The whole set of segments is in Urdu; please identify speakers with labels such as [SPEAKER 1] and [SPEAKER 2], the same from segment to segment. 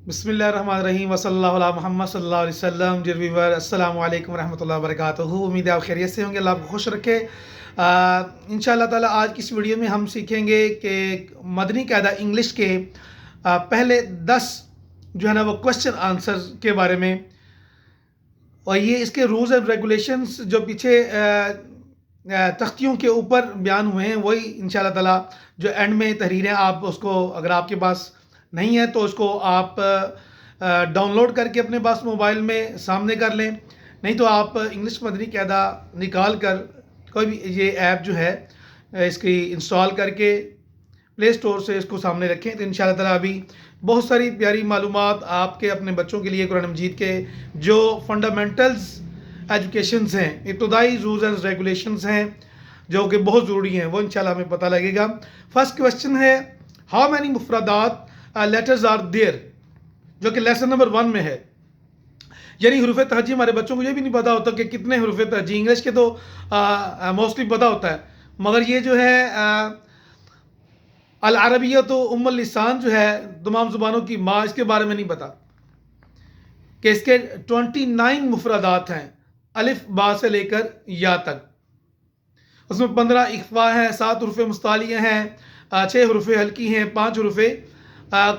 [SPEAKER 1] بسم اللہ الرحمن الرحیم وصلی اللہ علیہ محمد صلی اللہ علیہ وسلم. ڈیئر ویور، السلام علیکم ورحمۃ اللہ وبرکاتہ. امید ہے آپ خیریت سے ہوں گے. اللہ آپ کو خوش رکھے. انشاءاللہ تعالیٰ آج کی اس ویڈیو میں ہم سیکھیں گے کہ مدنی قاعدہ انگلش کے پہلے 10 جو ہے نا وہ کوشچن آنسر کے بارے میں، اور یہ اس کے رولز اینڈ ریگولیشنز جو پیچھے تختیوں کے اوپر بیان ہوئے ہیں وہی انشاءاللہ تعالیٰ جو اینڈ میں تحریریں آپ اس کو، اگر آپ کے پاس نہیں ہے تو اس کو آپ ڈاؤن لوڈ کر کے اپنے پاس موبائل میں سامنے کر لیں، نہیں تو آپ انگلش مدنی قاعدہ نکال کر کوئی بھی یہ ایپ جو ہے اس کی انسٹال کر کے پلے اسٹور سے اس کو سامنے رکھیں تو انشاءاللہ تعالیٰ ابھی بہت ساری پیاری معلومات آپ کے اپنے بچوں کے لیے قرآن مجید کے جو فنڈامنٹلز ایجوکیشنز ہیں، ابتدائی رولز اینڈ ریگولیشنز ہیں جو کہ بہت ضروری ہیں، وہ انشاءاللہ ہمیں پتہ لگے گا. فرسٹ کوشچن ہے ہاؤ مینی مفردات لیٹرز آر دیئر، جو کہ لیسن نمبر 1 میں ہے. یعنی حروف تہجی ہمارے بچوں کو یہ بھی نہیں پتا ہوتا کہ کتنے حروف تہجی. انگلش کے تو موسٹلی پتا ہوتا ہے، مگر یہ جو ہے العربیۃ ام اللسان جو ہے تمام زبانوں کی ماں، اس کے بارے میں نہیں پتا کہ اس کے 29 مفردات ہیں الف با سے لے کر یا تک. اس میں 15 اخفا ہیں، 7 حروف مستعلیہ ہیں، 6 حروف حلقی ہیں، 5 حروف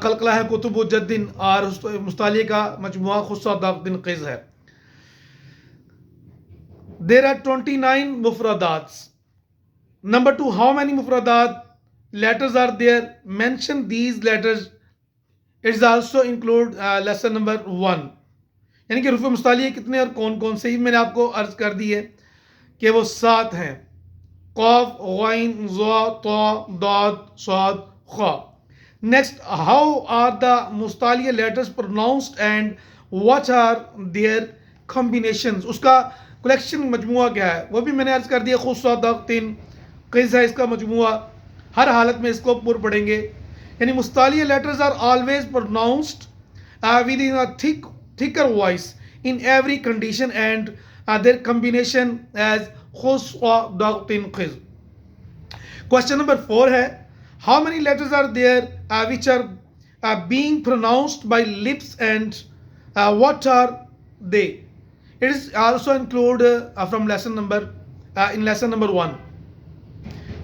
[SPEAKER 1] قلقلہ ہے، کتب و جدن، اور مستعلیہ کا مجموعہ خصہ داغدن قز ہے. There are 29 مفردات. Number 2, how many مفردات letters are there? Mention these letters. It is also include lesson number 1. یعنی کہ حروف مستعلیہ کتنے اور کون کون سے، میں نے آپ کو عرض کر دی ہے کہ وہ 7 ہیں: قاف، غین، ضا، طا، ضاد، صاد، خا. Next, how are the مستعلیہ letters pronounced and what are their combinations؟ اس کا کلیکشن مجموعہ کیا ہے وہ بھی میں نے عرض کر دیا. خصہ داغدن قز ہے اس کا مجموعہ، ہر حالت میں اس کو پر پڑھیں گے. یعنی مستعلیہ letters are always pronounced within a thicker voice in every condition and their combination as خصہ داغدن قز. Question number 4 ہے how many letters are there which are being pronounced by lips and what are they? It is also included from lesson number in lesson number 1.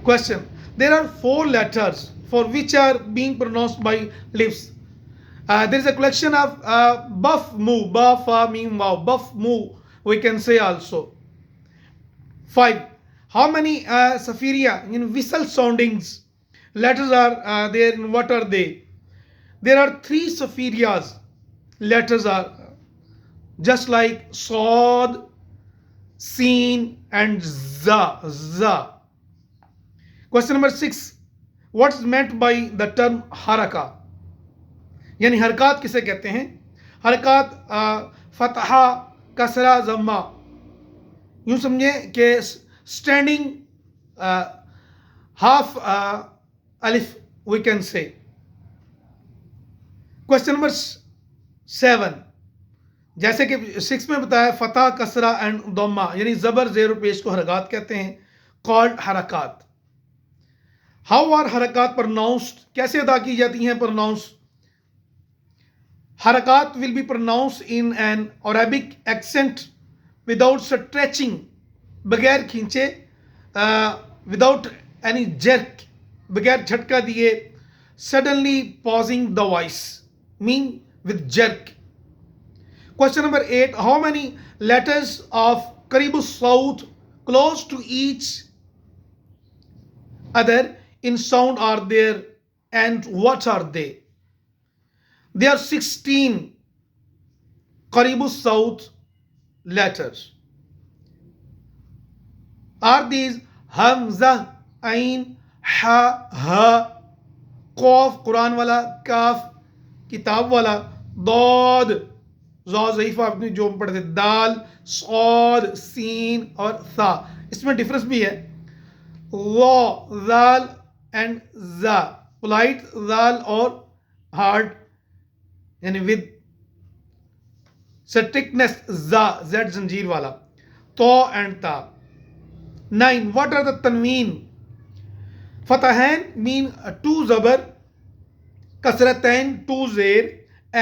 [SPEAKER 1] Question: there are 4 letters for which are being pronounced by lips. There is a collection of baf mu, ba fa mim waw, baf mu we can say also. 5, how many safiria in whistle soundings letters are there and what are they? There are 3 safiriyas letters are just like Sad, Sin and Za. Question number 6, what's meant by the term haraka? یعنی حرکات کسے کہتے ہیں؟ حرکات فتحہ، کسرہ، ضمہ. یوں سمجھیں کہ اسٹینڈنگ ہاف الف we can say. Question number 7، جیسے کہ 6 میں بتایا فتح، کسرہ اینڈ ضمہ، یعنی زبر، زیر و پیش کو حرکات کہتے ہیں، کالڈ حرکات. ہاؤ آر حرکات پرناؤنسڈ؟ کیسے ادا کی جاتی ہیں پرناؤنس؟ حرکات will be pronounced in an Arabic accent without stretching، بغیر کھینچے، without any jerk، بغیر جھٹکا دیے، suddenly pausing the voice mean with jerk. Question number 8, how many letters of قریب الصوت close to each other in sound are there and what are they? There are 16 قریب الصوت letters. Are these حمزہ، عین، ہا، ہا، قوف قرآن والا، کاف کتاب والا، ضاد ضا ضعیفہ اپنی جو پڑھتے، دال، صاد، سین اور ثا. اس میں ڈفرنس بھی ہے، وا، ذال اینڈ زا، پولائٹ ذال اور ہارڈ یعنی ود سٹرکٹنس زا، زیڈ زنجیر والا، تو اینڈ تا. 9، what are the تنوین؟ فتحین mean 2 زبر، کسرتین 2 زیر،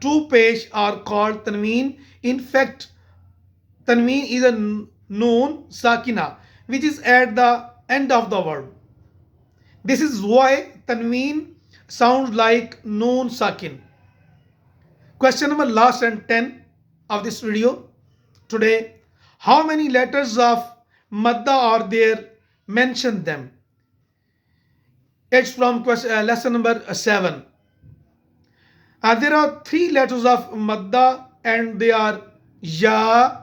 [SPEAKER 1] two pesh are called tanween. In fact, tanween is a noon sakina which is at the end of the word. This is why tanween sounds like noon sakin. Question number last and 10 of this video today. How many letters of madda are there? Mention them. It's from lesson number 7. There are 3 letters of madda and they are ya,